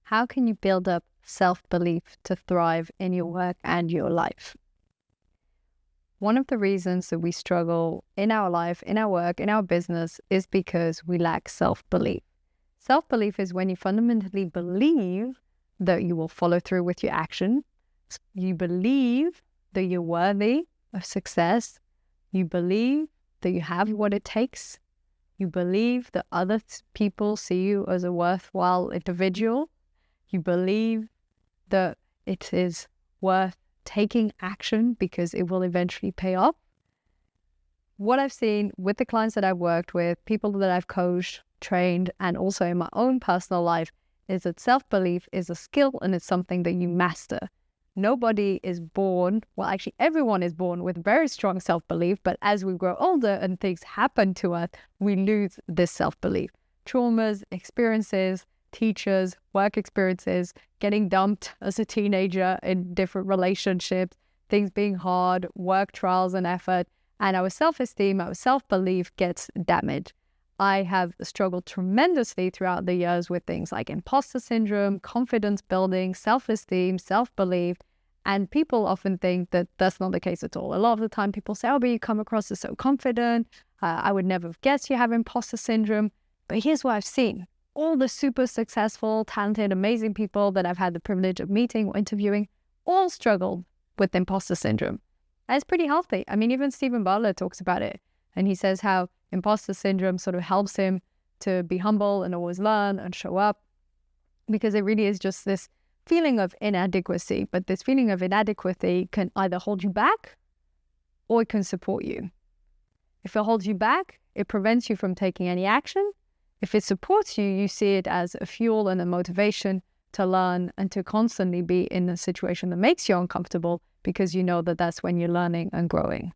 How can you build up self-belief to thrive in your work and your life? One of the reasons that we struggle in our life, in our work, in our business is because we lack self-belief. Self-belief is when you fundamentally believe that you will follow through with your action. You believe that you're worthy of success. You believe that you have what it takes. You believe that other people see you as a worthwhile individual. You believe that it is worth taking action because it will eventually pay off. What I've seen with the clients that I've worked with, people that I've coached, trained, and also in my own personal life, is that self-belief is a skill and it's something that you master. Nobody is born, well, actually everyone is born with very strong self-belief, but as we grow older and things happen to us, we lose this self-belief. Traumas, experiences, teachers, work experiences, getting dumped as a teenager in different relationships, things being hard, work trials and effort, and our self-esteem, our self-belief gets damaged. I have struggled tremendously throughout the years with things like imposter syndrome, confidence building, self-esteem, self-belief, and people often think that that's not the case at all. A lot of the time people say, oh, but you come across as so confident. I would never have guessed you have imposter syndrome. But here's what I've seen. All the super successful, talented, amazing people that I've had the privilege of meeting or interviewing all struggled with imposter syndrome. And it's pretty healthy. I mean, even Stephen Butler talks about it. And he says how imposter syndrome sort of helps him to be humble and always learn and show up, because it really is just this feeling of inadequacy. But this feeling of inadequacy can either hold you back or it can support you. If it holds you back, it prevents you from taking any action. If it supports you, you see it as a fuel and a motivation to learn and to constantly be in a situation that makes you uncomfortable, because you know that that's when you're learning and growing.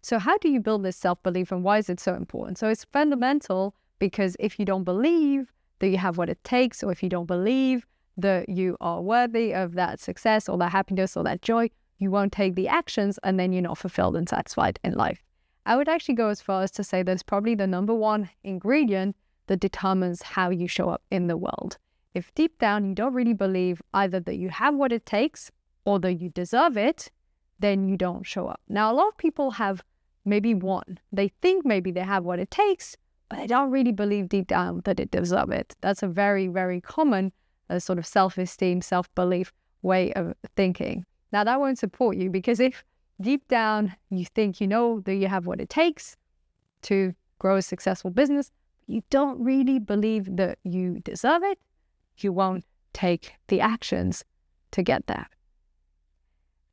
So how do you build this self-belief, and why is it so important? So it's fundamental, because if you don't believe that you have what it takes, or if you don't believe that you are worthy of that success or that happiness or that joy, you won't take the actions, and then you're not fulfilled and satisfied in life. I would actually go as far as to say that it's probably the number one ingredient that determines how you show up in the world. If deep down you don't really believe either that you have what it takes or that you deserve it, then you don't show up. Now, a lot of people have maybe one. They think maybe they have what it takes, but they don't really believe deep down that they deserve it. That's a very, very common sort of self-esteem, self-belief way of thinking. Now, that won't support you, because if deep down you think you know that you have what it takes to grow a successful business, you don't really believe that you deserve it, you won't take the actions to get that.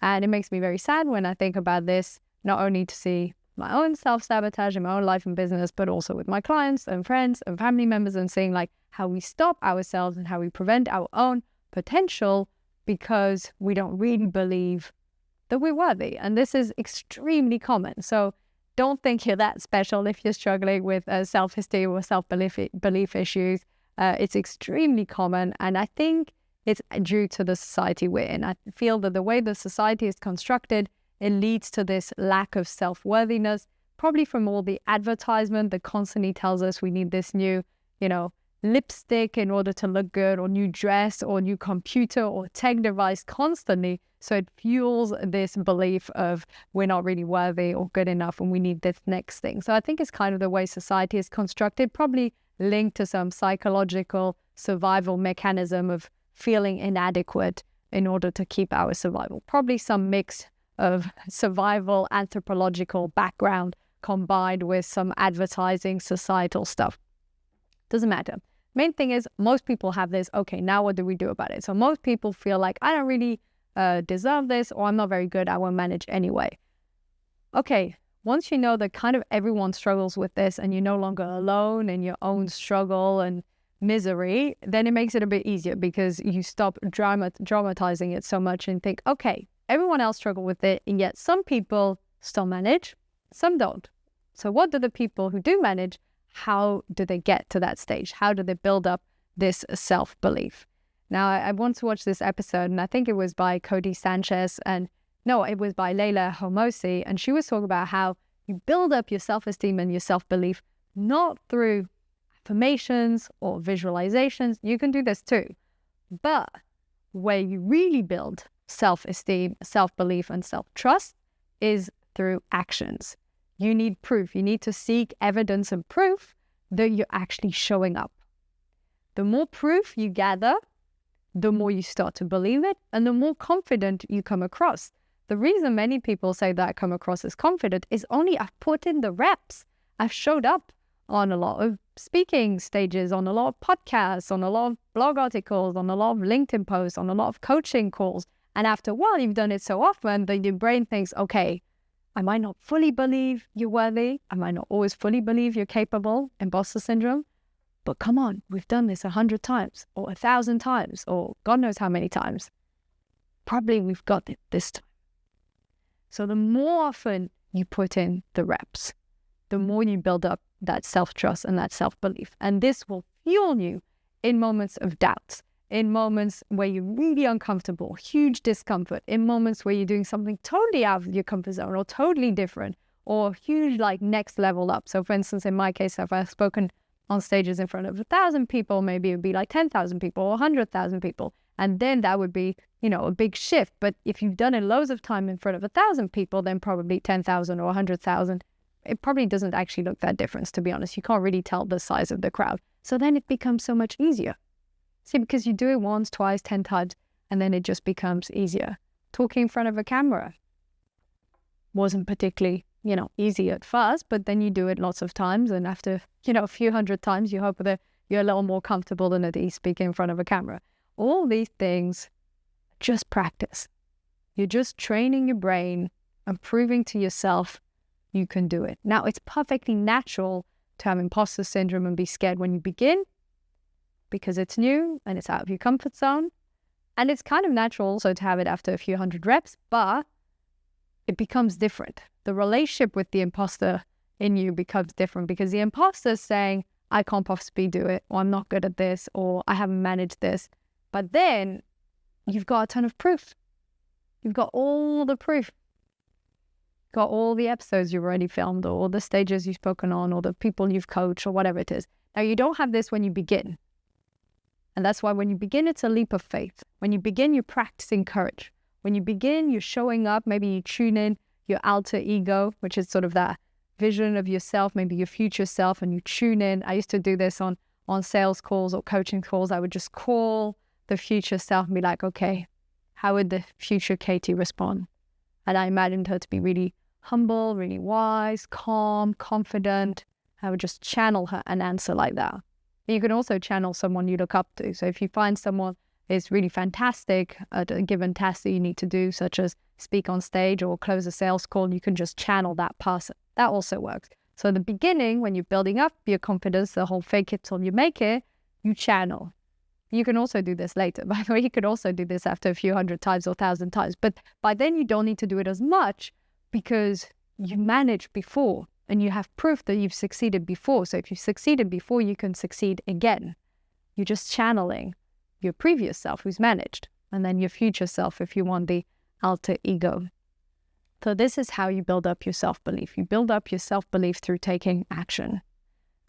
And it makes me very sad when I think about this, not only to see my own self-sabotage in my own life and business, but also with my clients and friends and family members, and seeing like how we stop ourselves and how we prevent our own potential because we don't really believe that we're worthy. And this is extremely common. So don't think you're that special if you're struggling with self-esteem or self-belief issues. It's extremely common. And I think it's due to the society we're in. I feel that the way the society is constructed, it leads to this lack of self-worthiness, probably from all the advertisement that constantly tells us we need this new, lipstick in order to look good, or new dress, or new computer or tech device constantly. So it fuels this belief of we're not really worthy or good enough and we need this next thing. So I think it's kind of the way society is constructed, probably linked to some psychological survival mechanism of feeling inadequate in order to keep our survival. Probably some mix of survival anthropological background combined with some advertising societal stuff. Doesn't matter. Main thing is most people have this, okay, now what do we do about it? So most people feel like I don't really deserve this, or I'm not very good, I won't manage anyway. Okay, once you know that kind of everyone struggles with this and you're no longer alone in your own struggle and misery, then it makes it a bit easier, because you stop dramatizing it so much and think, okay, everyone else struggle with it, and yet some people still manage, some don't. So what do the people who do manage, how do they get to that stage? How do they build up this self-belief? Now, I once watched this episode, and I think it was by Cody Sanchez, it was by Leila Homosi, and she was talking about how you build up your self-esteem and your self-belief not through affirmations or visualizations. You can do this too, But where you really build self-esteem, self-belief, and self-trust is through actions. You need proof. You need to seek evidence and proof that you're actually showing up. The more proof you gather, the more you start to believe it, and the more confident you come across. The reason many people say that I come across as confident is only I've put in the reps. I've showed up on a lot of speaking stages, on a lot of podcasts, on a lot of blog articles, on a lot of LinkedIn posts, on a lot of coaching calls. And after a while, you've done it so often that your brain thinks, okay, I might not fully believe you're worthy. I might not always fully believe you're capable, imposter syndrome. But come on, we've done this 100 times or 1,000 times or God knows how many times. Probably we've got it this time. So the more often you put in the reps, the more you build up that self-trust and that self-belief. And this will fuel you in moments of doubts, in moments where you're really uncomfortable, huge discomfort, in moments where you're doing something totally out of your comfort zone or totally different or huge like next level up. So for instance, in my case, if I've spoken on stages in front of 1,000 people, maybe it would be like 10,000 people or 100,000 people. And then that would be, a big shift. But if you've done it loads of time in front of 1,000 people, then probably 10,000 or 100,000, it probably doesn't actually look that different, to be honest. You can't really tell the size of the crowd. So then it becomes so much easier. See, because you do it once, twice, 10 times, and then it just becomes easier. Talking in front of a camera wasn't particularly, easy at first, but then you do it lots of times. And after, a few hundred times, you hope that you're a little more comfortable than at ease speaking in front of a camera. All these things, just practice. You're just training your brain and proving to yourself you can do it. Now, it's perfectly natural to have imposter syndrome and be scared when you begin because it's new and it's out of your comfort zone. And it's kind of natural also to have it after a few hundred reps, but it becomes different. The relationship with the imposter in you becomes different because the imposter is saying, I can't possibly do it, or I'm not good at this, or I haven't managed this. But then you've got a ton of proof. You've got all the proof. Got all the episodes you've already filmed, or all the stages you've spoken on, or the people you've coached, or whatever it is. Now, you don't have this when you begin. And that's why when you begin, it's a leap of faith. When you begin, you're practicing courage. When you begin, you're showing up. Maybe you tune in your alter ego, which is sort of that vision of yourself, maybe your future self, and you tune in. I used to do this on sales calls or coaching calls. I would just call the future self and be like, okay, how would the future Katie respond? And I imagined her to be really humble, really wise, calm, confident. I would just channel her an answer like that. And you can also channel someone you look up to. So if you find someone is really fantastic at a given task that you need to do, such as speak on stage or close a sales call, you can just channel that person. That also works. So in the beginning, when you're building up your confidence, the whole fake it till you make it, you channel. You can also do this later. By the way, you could also do this after a few hundred times or 1,000 times. But by then you don't need to do it as much because you managed before and you have proof that you've succeeded before. So if you succeeded before, you can succeed again. You're just channeling your previous self who's managed, and then your future self if you want the alter ego. So this is how you build up your self-belief. You build up your self-belief through taking action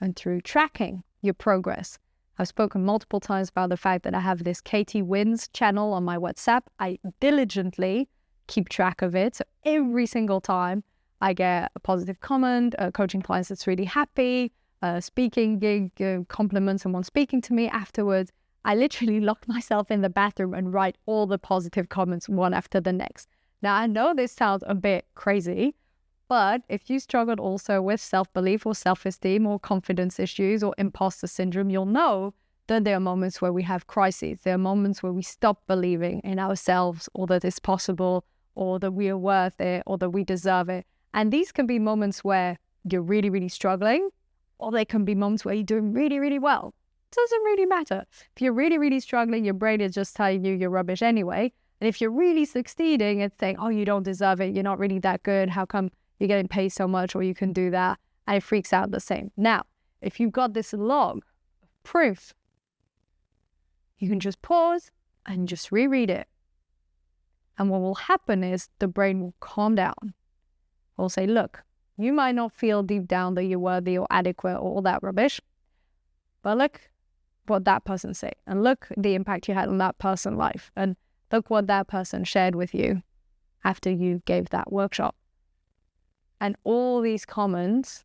and through tracking your progress. I've spoken multiple times about the fact that I have this Katie Wins channel on my WhatsApp. I diligently keep track of it. So every single time I get a positive comment, a coaching client that's really happy, a speaking gig, compliment someone speaking to me afterwards, I literally lock myself in the bathroom and write all the positive comments one after the next. Now, I know this sounds a bit crazy, but if you struggled also with self-belief or self-esteem or confidence issues or imposter syndrome, you'll know that there are moments where we have crises. There are moments where we stop believing in ourselves or that it's possible or that we are worth it or that we deserve it. And these can be moments where you're really, really struggling, or they can be moments where you're doing really, really well. It doesn't really matter. If you're really, really struggling, your brain is just telling you you're rubbish anyway. And if you're really succeeding, it's saying, oh, you don't deserve it. You're not really that good. How come you're getting paid so much or you can do that? And it freaks out the same. Now, if you've got this log of proof, you can just pause and just reread it. And what will happen is the brain will calm down. It will say, look, you might not feel deep down that you're worthy or adequate or all that rubbish. But look, what that person said, and look the impact you had on that person's life, and look what that person shared with you after you gave that workshop. And all these comments,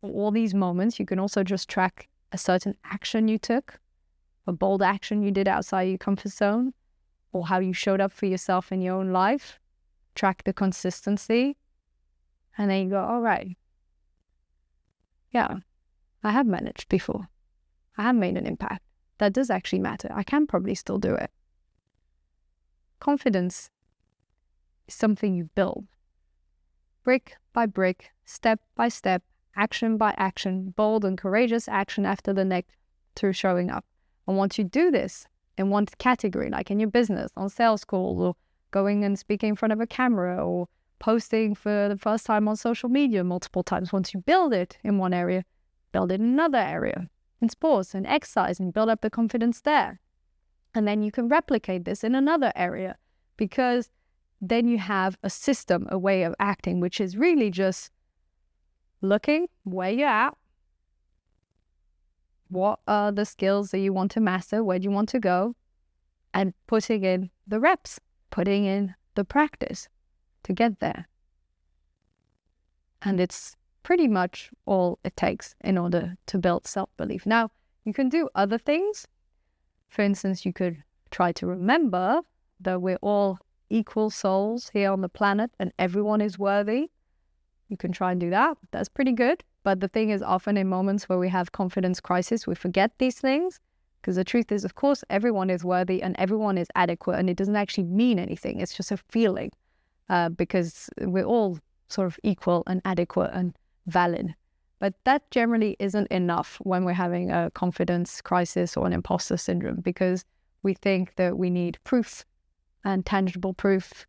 all these moments, you can also just track a certain action you took, a bold action you did outside your comfort zone, or how you showed up for yourself in your own life. Track the consistency, and then you go, all right, yeah, I have managed before. I have made an impact. That does actually matter. I can probably still do it. Confidence is something you build. Brick by brick, step by step, action by action, bold and courageous action after the next through showing up. And once you do this in one category, like in your business, on sales calls, or going and speaking in front of a camera, or posting for the first time on social media multiple times, once you build it in one area, build it in another area, in sports and exercise, and build up the confidence there. And then you can replicate this in another area, because then you have a system, a way of acting, which is really just looking where you're at, what are the skills that you want to master, where do you want to go, and putting in the reps, putting in the practice to get there. And it's pretty much all it takes in order to build self-belief. Now, you can do other things. For instance, you could try to remember that we're all equal souls here on the planet and everyone is worthy. You can try and do that. That's pretty good. But the thing is, often in moments where we have confidence crisis, we forget these things, because the truth is, of course, everyone is worthy and everyone is adequate, and it doesn't actually mean anything. It's just a feeling, because we're all sort of equal and adequate and valid. But that generally isn't enough when we're having a confidence crisis or an imposter syndrome, because we think that we need proof and tangible proof.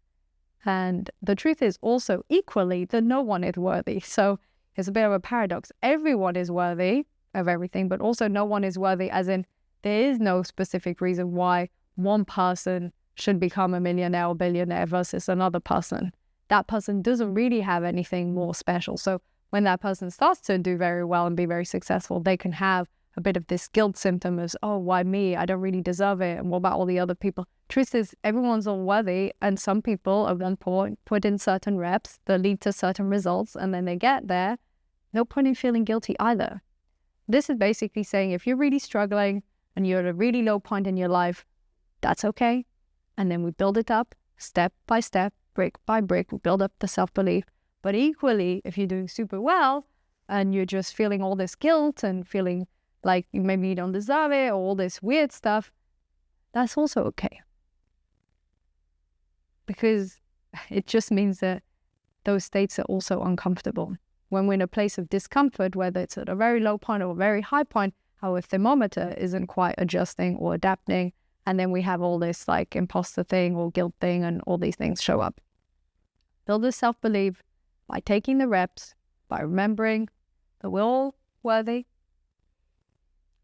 And the truth is also equally that no one is worthy. So it's a bit of a paradox. Everyone is worthy of everything, but also no one is worthy, as in there is no specific reason why one person should become a millionaire or billionaire versus another person. That person doesn't really have anything more special. So when that person starts to do very well and be very successful, they can have a bit of this guilt symptom of, oh, why me? I don't really deserve it. And what about all the other people? Truth is, everyone's unworthy, and some people at one point put in certain reps that lead to certain results, and then they get there. No point in feeling guilty either. This is basically saying, if you're really struggling and you're at a really low point in your life, that's okay. And then we build it up step by step, brick by brick. We build up the self-belief. But equally, if you're doing super well and you're just feeling all this guilt and feeling like maybe you don't deserve it or all this weird stuff, that's also okay. Because it just means that those states are also uncomfortable. When we're in a place of discomfort, whether it's at a very low point or a very high point, our thermometer isn't quite adjusting or adapting, and then we have all this like imposter thing or guilt thing, and all these things show up. Build the self-belief by taking the reps, by remembering that we're all worthy.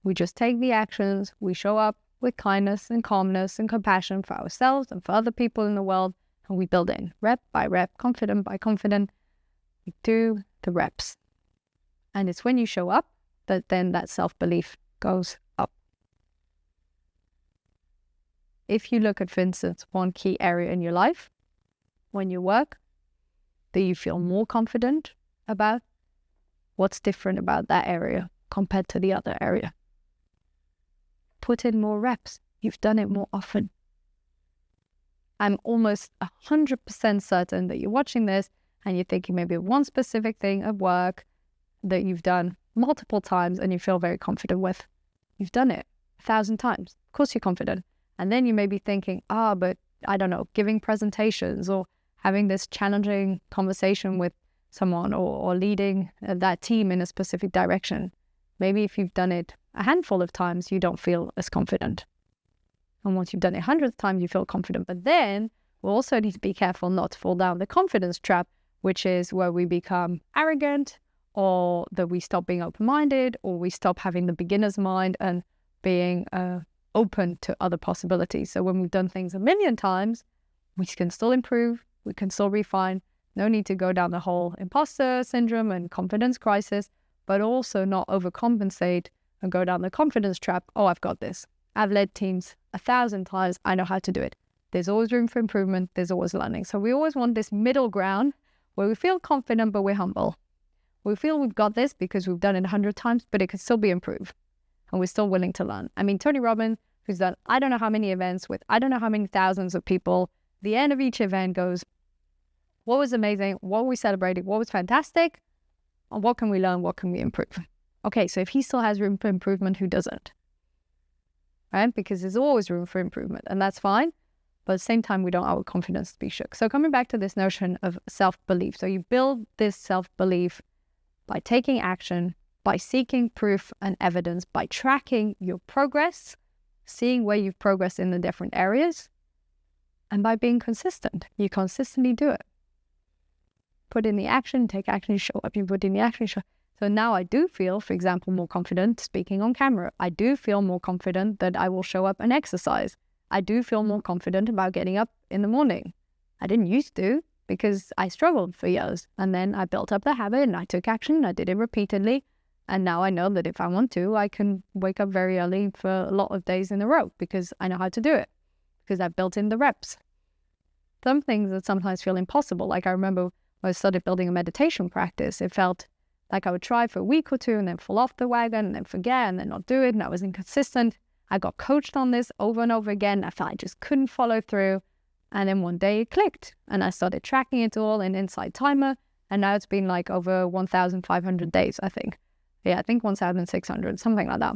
We just take the actions, we show up with kindness and calmness and compassion for ourselves and for other people in the world, and we build in rep by rep, confident by confident. We do the reps. And it's when you show up that then that self-belief goes up. If you look at, for instance, one key area in your life, when you work, that you feel more confident about, what's different about that area compared to the other area? Put in more reps. You've done it more often. I'm almost 100% certain that you're watching this and you're thinking maybe one specific thing at work that you've done multiple times and you feel very confident with. You've done it 1,000 times. Of course you're confident. And then you may be thinking, but I don't know, giving presentations or having this challenging conversation with someone or leading that team in a specific direction. Maybe if you've done it a handful of times, you don't feel as confident. And once you've done it 100 times, you feel confident. But then we also need to be careful not to fall down the confidence trap, which is where we become arrogant, or that we stop being open-minded, or we stop having the beginner's mind and being open to other possibilities. So when we've done things 1,000,000 times, we can still improve, we can still refine. No need to go down the whole imposter syndrome and confidence crisis, but also not overcompensate and go down the confidence trap. Oh, I've got this. I've led teams 1,000 times. I know how to do it. There's always room for improvement. There's always learning. So we always want this middle ground where we feel confident, but we're humble. We feel we've got this because we've done it 100 times, but it can still be improved. And we're still willing to learn. I mean, Tony Robbins, who's done I don't know how many events with I don't know how many thousands of people, the end of each event goes, what was amazing? What we celebrated? What was fantastic? And what can we learn? What can we improve? Okay, so if he still has room for improvement, who doesn't? Right? Because there's always room for improvement, and that's fine. But at the same time, we don't want our confidence to be shook. So coming back to this notion of self-belief. So you build this self-belief by taking action, by seeking proof and evidence, by tracking your progress, seeing where you've progressed in the different areas, and by being consistent. You consistently do it. Put in the action, take action, you show up. You put in the action, you show up. So now I do feel, for example, more confident speaking on camera. I do feel more confident that I will show up and exercise. I do feel more confident about getting up in the morning. I didn't used to because I struggled for years. And then I built up the habit and I took action. I did it repeatedly. And now I know that if I want to, I can wake up very early for a lot of days in a row because I know how to do it, because I've built in the reps. Some things that sometimes feel impossible. Like I remember when I started building a meditation practice, it felt like I would try for a week or two and then fall off the wagon and then forget and then not do it. And I was inconsistent. I got coached on this over and over again. I felt I just couldn't follow through. And then one day it clicked and I started tracking it all in Insight Timer. And now it's been like over 1,500 days, I think. Yeah, I think 1,600, something like that.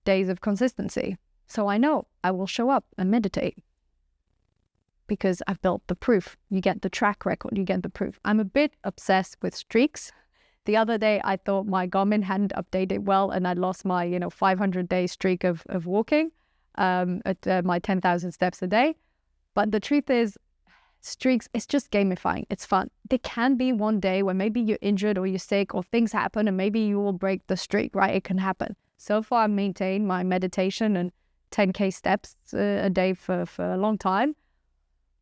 Days of consistency. So I know I will show up and meditate because I've built the proof. You get the track record, you get the proof. I'm a bit obsessed with streaks. The other day, I thought my Garmin hadn't updated well and I lost my, 500-day streak of walking at my 10,000 steps a day. But the truth is, streaks, it's just gamifying. It's fun. There can be one day where maybe you're injured or you're sick or things happen and maybe you will break the streak, right? It can happen. So far, I've maintained my meditation and 10K steps a day for a long time.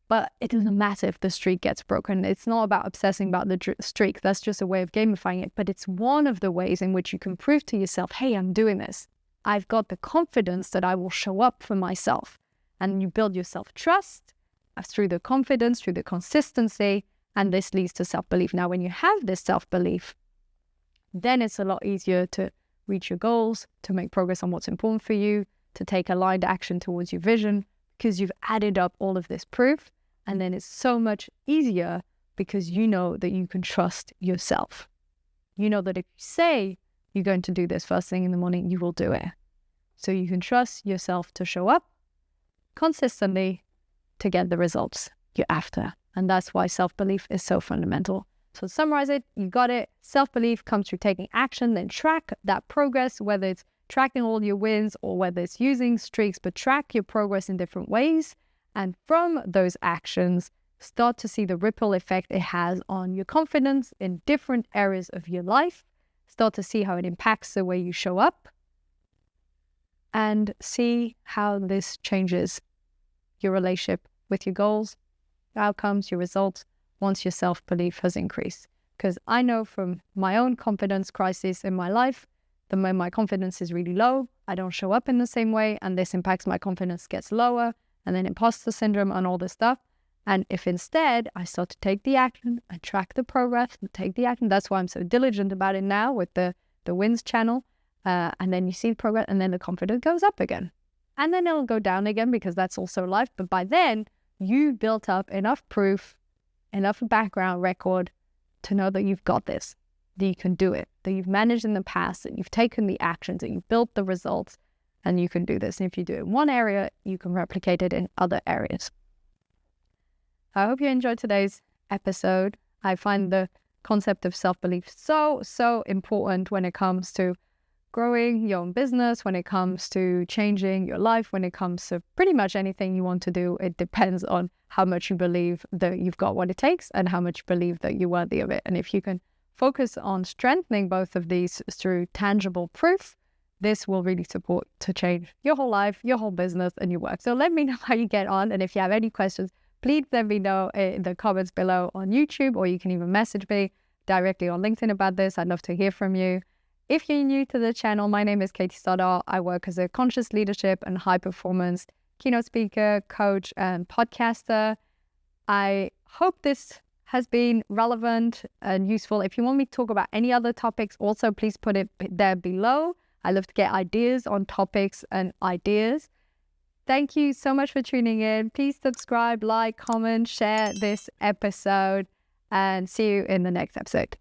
But it doesn't matter if the streak gets broken. It's not about obsessing about the streak. That's just a way of gamifying it. But it's one of the ways in which you can prove to yourself, hey, I'm doing this. I've got the confidence that I will show up for myself. And you build your self-trust through the confidence, through the consistency, and this leads to self-belief. Now, when you have this self-belief, then it's a lot easier to reach your goals, to make progress on what's important for you, to take aligned action towards your vision, because you've added up all of this proof. And then it's so much easier because you know that you can trust yourself. You know that if you say you're going to do this first thing in the morning, you will do it. So you can trust yourself to show up consistently to get the results you're after. And that's why self-belief is so fundamental. So to summarize it, you got it. Self-belief comes through taking action, then track that progress, whether it's tracking all your wins or whether it's using streaks, but track your progress in different ways. And from those actions, start to see the ripple effect it has on your confidence in different areas of your life. Start to see how it impacts the way you show up and see how this changes your relationship with your goals, your outcomes, your results once your self-belief has increased. Because I know from my own confidence crisis in my life that when my confidence is really low, I don't show up in the same way, and this impacts my confidence gets lower, and then imposter syndrome and all this stuff. And if instead I start to take the action and track the progress and take the action, that's why I'm so diligent about it now with the wins channel. And then you see the progress and then the confidence goes up again. And then it'll go down again because that's also life. But by then you built up enough proof, enough background record to know that you've got this, that you can do it, that you've managed in the past, that you've taken the actions, that you've built the results, and you can do this. And if you do it in one area, you can replicate it in other areas. I hope you enjoyed today's episode. I find the concept of self-belief so important when it comes to growing your own business, when it comes to changing your life, when it comes to pretty much anything you want to do. It depends on how much you believe that you've got what it takes and how much you believe that you're worthy of it. And if you can focus on strengthening both of these through tangible proof, this will really support to change your whole life, your whole business, and your work. So let me know how you get on. And if you have any questions, please let me know in the comments below on YouTube, or you can even message me directly on LinkedIn about this. I'd love to hear from you. If you're new to the channel, my name is Katie Stoddard. I work as a conscious leadership and high performance keynote speaker, coach, and podcaster. I hope this has been relevant and useful. If you want me to talk about any other topics, also please put it there below. I love to get ideas on topics and ideas. Thank you so much for tuning in. Please subscribe, like, comment, share this episode, and see you in the next episode.